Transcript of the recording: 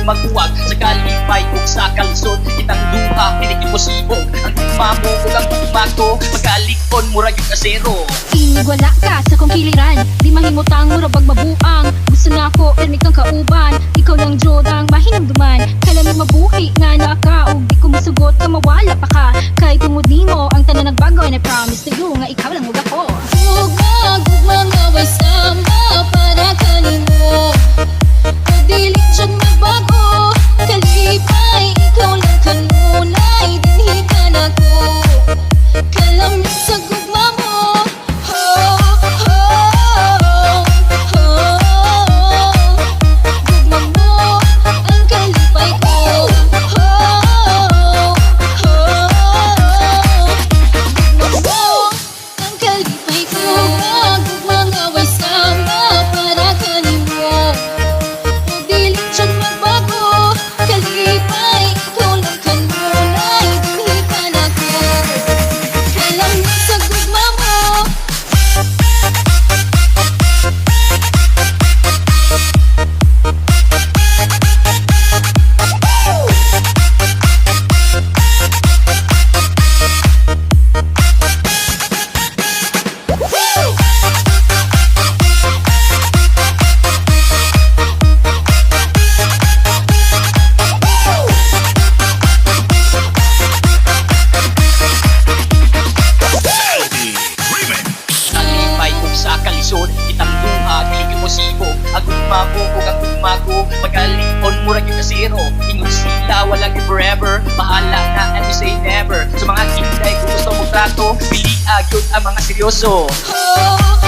magbuwag sa kalipay ug sa kalisod. Kitang duha kinikiposibog ang gugmamo ug ang gugmato magalikon murag yung kasero. Inig wala ka sa kong kiliran, di mahimutang mura bag mabuang. Gusto na ako lamig kang kauban, ikaw lang jodang mahinumduman. Kalamig mabuhi nga na ka ug di ko masugot ka mawala pa ka. Kay tungod nimo ang tanan nagbago and I promise to you nga ikaw lang ug ako. Gugma nga way sama para kanimo. Pagdili dyan magbago, kalipay ikaw lang kanunay, dinhi ka na ko. Kalamig sa gugma mo, ho, ho, ho. Gugma mo, ang kalipay ko, ho, ho. Gugma mo, ang kalipay ko. Gugma nga way sama para kanimo. Pagdili dyan magbago, kalipay ikaw lang kanunay, dinhi ka na ko. Kalamig sa gugma mo. Kalipay ug sa kalisod kitang duha kinikiposibog ang gugmamo ug ang gugmato magalikon murag yung kasero. Ingon sila walang yung forever, bahala na and we say never. Sa mga kinday kung gusto mo trato pili agyod ang mga seryoso. Oh,